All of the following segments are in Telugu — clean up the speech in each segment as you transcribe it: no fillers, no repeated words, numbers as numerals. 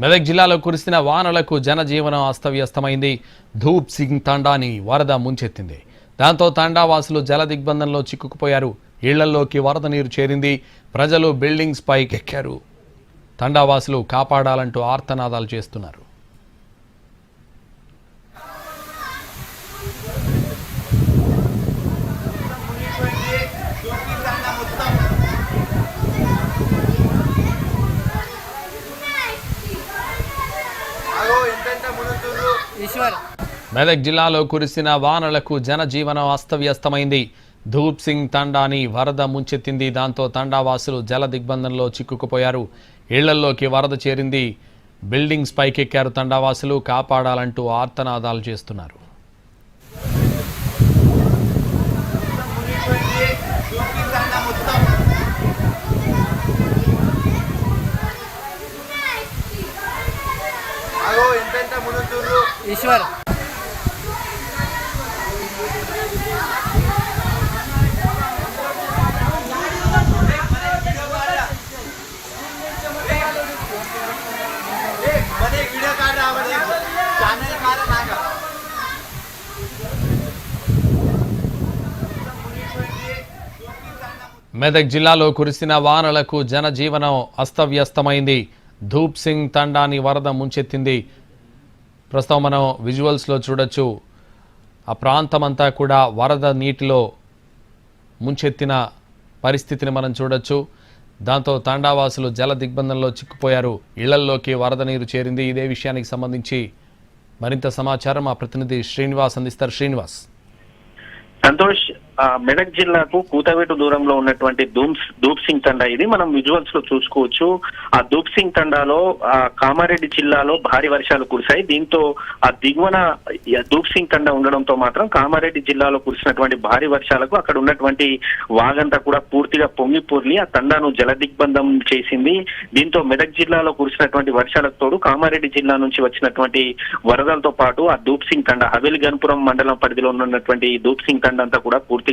మెదక్ జిల్లాలో కురిసిన వానలకు జనజీవనం అస్తవ్యస్తమైంది. ధూప్ సింగ్ తండాని వరద ముంచెత్తింది. దాంతో తండావాసులు జల దిగ్బంధంలో చిక్కుకుపోయారు. ఇళ్లలోకి వరద నీరు చేరింది. ప్రజలు బిల్డింగ్స్ పైకి ఎక్కారు. తండావాసులు కాపాడాలంటూ ఆర్తనాదాలు చేస్తున్నారు. మెదక్ జిల్లాలో కురిసిన వానలకు జనజీవనం అస్తవ్యస్తమైంది. ధూప్ సింగ్ తండాని వరద ముంచెత్తింది. దాంతో తండావాసులు జల దిగ్బంధంలో చిక్కుకుపోయారు. ఇళ్లలోకి వరద చేరింది. బిల్డింగ్స్ పైకెక్కారు. తండావాసులు కాపాడాలంటూ ఆర్తనాదాలు చేస్తున్నారు. ఈశ్వర్ మెదక్ జిల్లాలో కురిసిన వానలకు జనజీవనం అస్తవ్యస్తమైంది. ధూప్ సింగ్ తండాని వరద ముంచెత్తింది. ప్రస్తుతం మనం విజువల్స్లో చూడొచ్చు. ఆ ప్రాంతమంతా కూడా వరద నీటిలో ముంచెత్తిన పరిస్థితిని మనం చూడొచ్చు. దాంతో తండావాసులు జల దిగ్బంధంలో చిక్కుపోయారు. ఇళ్లల్లోకి వరద నీరు చేరింది. ఇదే విషయానికి సంబంధించి మరింత సమాచారం మా ప్రతినిధి శ్రీనివాస్ అందిస్తారు. శ్రీనివాస్. సంతోష్, మెదక్ జిల్లాకు కూతవేటు దూరంలో ఉన్నటువంటి ధూప్ సింగ్ తండా ఇది మనం విజువల్స్ లో చూసుకోవచ్చు. ఆ ధూప్ సింగ్ తండాలో కామారెడ్డి జిల్లాలో భారీ వర్షాలు కురిశాయి. దీంతో ఆ దిగువన ధూప్ సింగ్ తండా ఉండడంతో మాత్రం కామారెడ్డి జిల్లాలో కురిసినటువంటి భారీ వర్షాలకు అక్కడ ఉన్నటువంటి వాగంతా కూడా పూర్తిగా పొంగి పొర్లి ఆ తండాను జల దిగ్బంధం చేసింది. దీంతో మెదక్ జిల్లాలో కురిసినటువంటి వర్షాలకు తోడు కామారెడ్డి జిల్లా నుంచి వచ్చినటువంటి వరదలతో పాటు ఆ ధూప్ సింగ్ తండా హవేలి గన్పురం మండలం పరిధిలో ఉన్నటువంటి ధూప్ సింగ్ తండా అంతా కూడా పూర్తిగా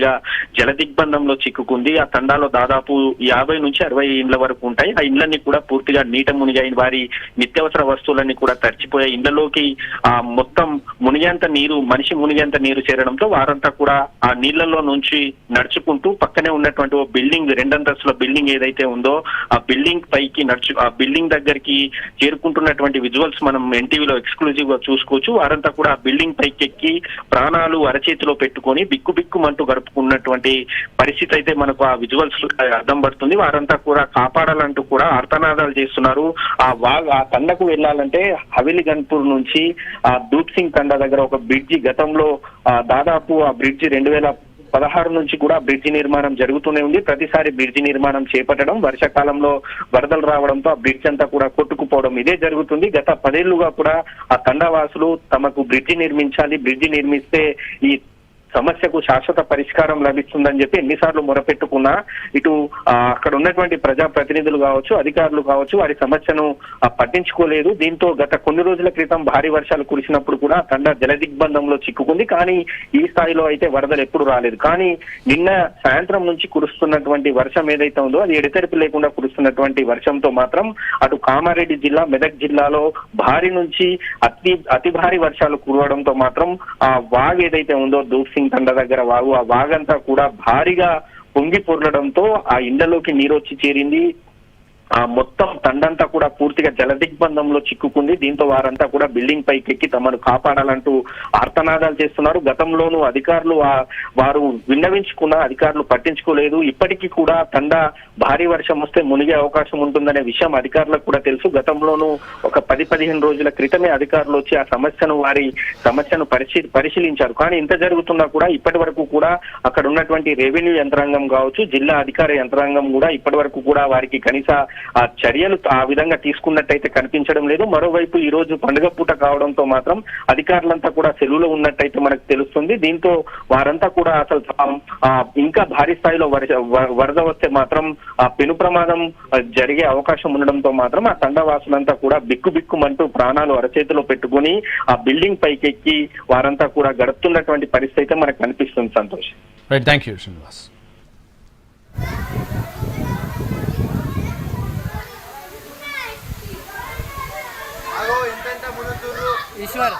జల దిగ్బంధంలో చిక్కుకుంది. ఆ తండాలో దాదాపు 50 నుంచి 60 ఇండ్ల వరకు ఉంటాయి. ఆ ఇండ్లన్నీ కూడా పూర్తిగా నీట మునిగాయి. వారి నిత్యావసర వస్తువులన్నీ కూడా తడిచిపోయాయి. ఇండ్లలోకి ఆ మొత్తం మునిగేంత నీరు, మనిషి మునిగేంత నీరు చేరడంతో వారంతా కూడా ఆ నీళ్లలో నుంచి నడుచుకుంటూ పక్కనే ఉన్నటువంటి ఓ బిల్డింగ్, 2 అంతస్తుల బిల్డింగ్ ఏదైతే ఉందో ఆ బిల్డింగ్ పైకి ఆ బిల్డింగ్ దగ్గరికి చేరుకుంటున్నటువంటి విజువల్స్ మనం ఎన్టీవీలో ఎక్స్క్లూజివ్ గా చూసుకోవచ్చు. వారంతా కూడా ఆ బిల్డింగ్ పైకి ఎక్కి ప్రాణాలు అరచేతిలో పెట్టుకొని బిక్కుబిక్కుమంటూ గడుపుకున్నటువంటి పరిస్థితి అయితే మనకు ఆ విజువల్స్ అర్థం పడుతుంది. వారంతా కూడా కాపాడాలంటూ కూడా ఆర్తనాదాలు చేస్తున్నారు. ఆ తండకు వెళ్లాలంటే హవేలి గన్పూర్ నుంచి ఆ ధూప్ సింగ్ తండా దగ్గర ఒక బ్రిడ్జి గతంలో దాదాపు ఆ బ్రిడ్జి 2016 నుంచి కూడా బ్రిడ్జి నిర్మాణం జరుగుతూనే ఉంది. ప్రతిసారి బ్రిడ్జి నిర్మాణం చేపట్టడం, వర్షాకాలంలో వరదలు రావడంతో ఆ బ్రిడ్జ్ అంతా కూడా కొట్టుకుపోవడం ఇదే జరుగుతుంది. గత 10 ఏళ్లుగా కూడా ఆ తండావాసులు తమకు బ్రిడ్జి నిర్మించాలి, బ్రిడ్జి నిర్మిస్తే ఈ సమస్యకు శాశ్వత పరిష్కారం లభిస్తుందని చెప్పి ఎన్నిసార్లు మొరపెట్టుకున్నా ఇటు అక్కడ ఉన్నటువంటి ప్రజా ప్రతినిధులు కావచ్చు, అధికారులు కావచ్చు వారి సమస్యను పట్టించుకోలేదు. దీంతో గత కొన్ని రోజుల క్రితం భారీ వర్షాలు కురిసినప్పుడు కూడా తండా జల దిగ్బంధంలో చిక్కుకుంది. కానీ ఈ స్థాయిలో అయితే వరదలు ఎప్పుడు రాలేదు. కానీ నిన్న సాయంత్రం నుంచి కురుస్తున్నటువంటి వర్షం ఏదైతే ఉందో అది ఎడతెరిపి లేకుండా కురుస్తున్నటువంటి వర్షంతో మాత్రం అటు కామారెడ్డి జిల్లా, మెదక్ జిల్లాలో భారీ నుంచి అతి భారీ వర్షాలు కురవడంతో మాత్రం ఆ వాగ్ ఏదైతే ఉందో ధూప్ సింగ్ తండా దగ్గర వాగు, ఆ వాగంతా కూడా భారీగా పొంగి పొర్లడంతో ఆ ఇండ్లలోకి నీరు వచ్చి చేరింది. ఆ మొత్తం తండంతా కూడా పూర్తిగా జల దిగ్బంధంలో చిక్కుకుంది. దీంతో వారంతా కూడా బిల్డింగ్ పైకి ఎక్కి తమను కాపాడాలంటూ ఆర్తనాదాలు చేస్తున్నారు. గతంలోనూ అధికారులు వారు విన్నవించుకున్న అధికారులు పట్టించుకోలేదు. ఇప్పటికీ కూడా తండా భారీ వర్షం వస్తే మునిగే అవకాశం ఉంటుందనే విషయం అధికారులకు కూడా తెలుసు. గతంలోనూ ఒక 10-15 రోజుల క్రితమే అధికారులు వచ్చి ఆ సమస్యను పరిశీలించారు. కానీ ఇంత జరుగుతున్నా కూడా ఇప్పటి వరకు కూడా అక్కడ ఉన్నటువంటి రెవెన్యూ యంత్రాంగం కావచ్చు, జిల్లా అధికార యంత్రాంగం కూడా ఇప్పటి వరకు కూడా వారికి కనీస ఆ చర్యలు ఆ విధంగా తీసుకున్నట్టయితే కనిపించడం లేదు. మరోవైపు ఈ రోజు పండుగ పూట కావడంతో మాత్రం అధికారులంతా కూడా సెలవులో ఉన్నట్టయితే మనకు తెలుస్తుంది. దీంతో వారంతా కూడా అసలు ఇంకా భారీ స్థాయిలో వరద వస్తే మాత్రం పెను ప్రమాదం జరిగే అవకాశం ఉండడంతో మాత్రం ఆ తండావాసులంతా కూడా బిక్కుబిక్కుమంటూ ప్రాణాలు అరచేతిలో పెట్టుకుని ఆ బిల్డింగ్ పైకెక్కి వారంతా కూడా గడుపుతున్నటువంటి పరిస్థితి అయితే మనకు కనిపిస్తుంది. Santosh. Right, thank you Srinivas. Eshwar